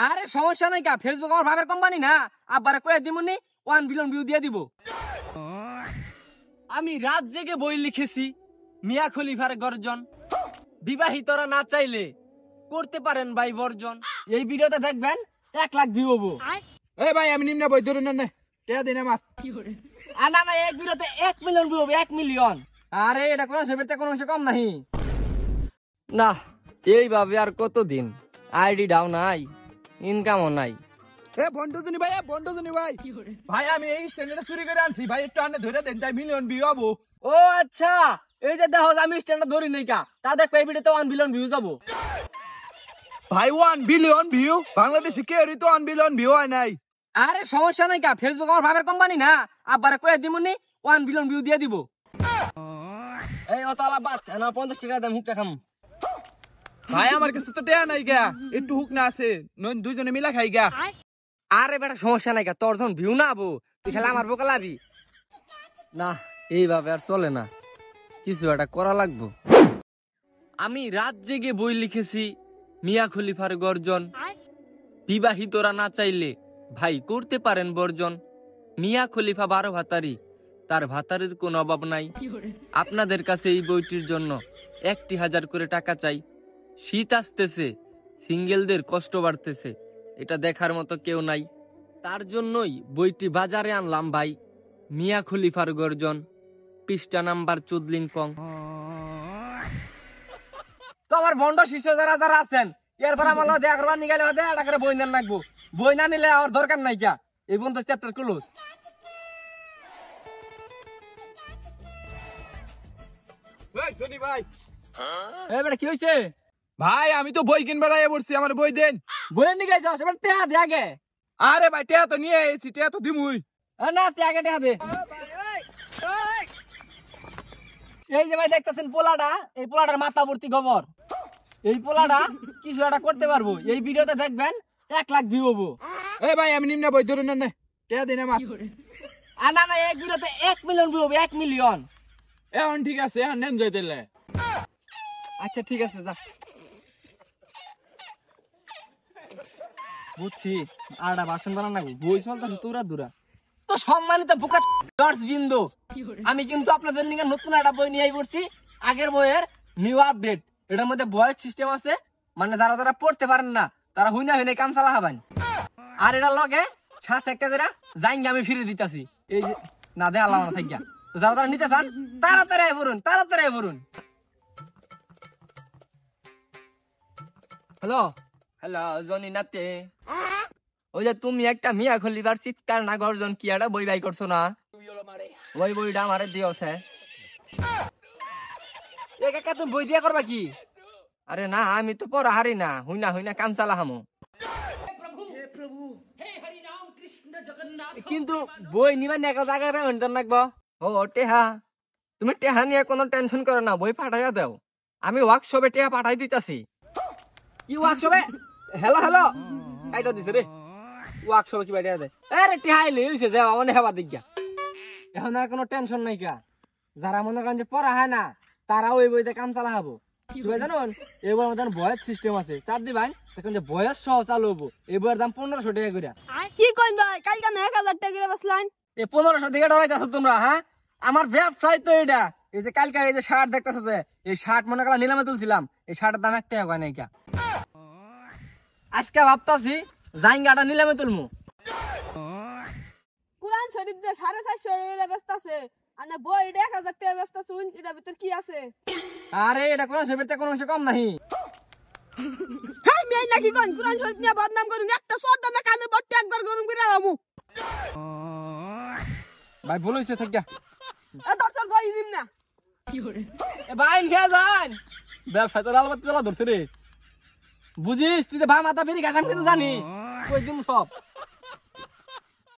আরে সমস্যা নাই কা, ফেসবুক আমার ভাবের কোম্পানি না, আব্বারে কয়ে দিমুনি 1 বিলিয়ন ভিউ দিয়ে দিব। আমি রাত জেগে বই লিখেছি মিয়া খলিফার গর্জন, বিবাহিতরা না চাইলে করতে পারেন ভাই বর্জন। এই ভিডিওতে দেখবেন 1 লাখ ভিউ হবো। এই ভাই আমি নিম্ন বই ধরুন না টেয়া দিন আমার। না না, এক ভিডিওতে 1 মিলিয়ন ভিউ হবে, 1 মিলিয়ন। আরে এটা কোন সেবেতে কোনো অংশ কম নাই না। এইভাবে আর কতদিন, আইডি ডাউন নাই, ইনকামও নাই। এ বন্টুজনি ভাই, ভাই আমি এই স্ট্যান্ডার্ড চুরি করে আনছি ভাই, একটু আনে ধরে দেন, তাই মিলিয়ন ভিউ হবো। ও আচ্ছা, এই যে দেখো আমি স্ট্যান্ডার্ড ধরি নাই কা, তা দেখো এই ভিডিওতে 1 বিলিয়ন ভিউ যাবো। ভাই 1 বিলিয়ন ভিউ বাংলাদেশে কেউ তো 1 বিলিয়ন ভিউ হয় নাই। আরে সমস্যা নাই কা, ফেসবুক আমার ভাবের কোম্পানি না, আব্বারে কয়ে দিমুনি 1 বিলিয়ন ভিউ দিয়ে দিব। এই অত আলাপ 50 টাকা দাম হুকটা খাম। ভাই আমার কাছে তো টেয়া নাই গা, একটু হুক না আছে, নন দুইজনে মিলা খাই গা। আরে বেটা সমস্যা নাই কা, তোর যখন ভিউ না আবো তুই খেলা আমার বোকা লাবি না। এইভাবে আর চলে না, কিছু একটা করা লাগবো। আমি রাত জেগে বই লিখেছি মিয়া খলিফার গর্জন, বিবাহিতরা না চাইলে ভাই করতে পারেন বর্জন। মিয়া খলিফা 12 ভাতারি, তার ভাতারির কোনো অভাব নাই। আপনাদের কাছে এই বইটির জন্য 1,000 করে টাকা চাই। শীত আসতেছে, সিঙ্গেলদের কষ্ট বাড়তেছে, এটা দেখার মতো কেউ নাই। তার জন্যই বইটি বাজারে আনলাম ভাই, মিয়া খলিফার গর্জন, পৃষ্ঠা নাম্বার 14 তো আমার বন্ড শিষ্য যারা যারা আছেন, এরপর আমার দেখা করবার নিগেলে এটা করে বই নেন রাখবো। বই না নিলে আর দরকার নাই কা, এই বন্ধ চ্যাপ্টার ক্লোজ। ভাই এবারে কি হয়েছে? ভাই আমি তো বই কিনবার আইয়া পড়ছি, আমার বই দেন। বইয়ের নিয়ে গেছ এবার টেহা দে আগে। আরে ভাই টেয়া তো নিয়ে এসেছি, টেয়া তো দিমুই। না তুই আগে টেহা দে। এই যে ভাই দেখতেছেন পোলাটা, এই পোলাটার মাথা ভর্তি গোবর। এই পোলাটা কিছু একটা করতে পারবো, এই ভিডিওতে দেখবেন 1 লাখ ভিউ হবো। এই ভাই আমি নিম্ন বই ধরুন না টেয়া দিন আমার। না না, এক ভিডিওতে 1 মিলিয়ন ভিউ হবে, 1 মিলিয়ন। এখন ঠিক আছে, এখন নেন যাই দিলে। আচ্ছা ঠিক আছে যা, বুঝছি। আর বাসন বানান না, বই চলতেছে তোরা দূরা। তো সম্মানিত বোকা বিন্দু, আমি কিন্তু আপনাদের নিয়ে নতুন একটা বই নিয়ে পড়ছি, আগের বইয়ের নিউ আপডেট। এটার মধ্যে ভয়েস সিস্টেম আছে, মানে যারা যারা পড়তে পারেন না তারা হুইনা হুইনা কাম চালা হবেন। আর এটার লগে সাথে একটা করে জাইঙ্গা আমি ফিরে দিতেছি, এই যে না দে আল্লাহ না থাকিয়া। তো যারা যারা নিতে চান তাড়াতাড়ি পড়ুন, তাড়াতাড়ি পড়ুন। হ্যালো হ্যালো জনি নাতে, ওই যে তুমি একটা মিয়া খলিফার চিৎকার না গর্জন কি একটা বই বাই করছো না, ওই বইটা আমারে দিওছে। একা তুমি বই দিয়া করবা কি? আরে না আমি তো পড়া হারি না, হুইনা হুইনা কাম চালা হামো। কিন্তু বই নিবা নিয়ে একটা জায়গায় পেমেন্ট রাখবো। ও টেহা, তুমি টেহা নিয়ে কোনো টেনশন করো না, বই পাঠাইয়া দাও, আমি ওয়ার্কশপে টেহা পাঠাই দিতেছি। কি ওয়ার্কশপে? হ্যালো হ্যালো এইটা দিছে রে, ওয়ার্কশপে কি পাঠিয়ে দেয়? আরে টেহা এলে হইছে যে মনে হেবা দিগা, এখন আর কোনো টেনশন নাই কা। যারা মনে করেন যে পড়া হয় না তারাও এই বইতে কাম চালা হবো। কি ভাই জানুন, এবার আমাদের বয়স সিস্টেম আছে, চার দিবেন এখন যে বয়স সহ চালু হবো। এই বইয়ের দাম 1500 টাকা করে। কি কইন ভাই, কালকে 1000 টাকা করে বসলাম। এই 1500 টাকা ডরাইতাছো তোমরা? হ্যাঁ আমার ব্যবসায় তো এটা। এই যে কালকে এই যে শার্ট দেখতেছো, যে এই শার্ট মনে করা নিলামে তুলছিলাম, এই শার্টের দাম 1 টাকা হয় নাই কা। আজকে ভাবতাছি জাইঙ্গাটা নিলামে তুলমু। কুরআন শরীফ যে 450 টাকা বেচতাছে, আর না বই 1000 টাকা বেচতাছুন, এটা ভিতর কি আছে? আরে এটা কোন সেবেতে কোনো অংশ কম নাই। হাই মেই নাকি কোন কুরআন শরীফ নিয়ে বদনাম করুন, একটা সর্দা না কানে বট্টি একবার গরম করে আলামু। ভাই ভুল হইছে থাকিয়া, এ দর্শন বই নিম না। কি করে এ ভাই নিয়ে যান, ব্যবসা তো লালবাতি জ্বালা ধরছে রে। বুঝিস তুই যে ভা মাথা বেরি কাকান কিন্তু জানি কই দিম সব।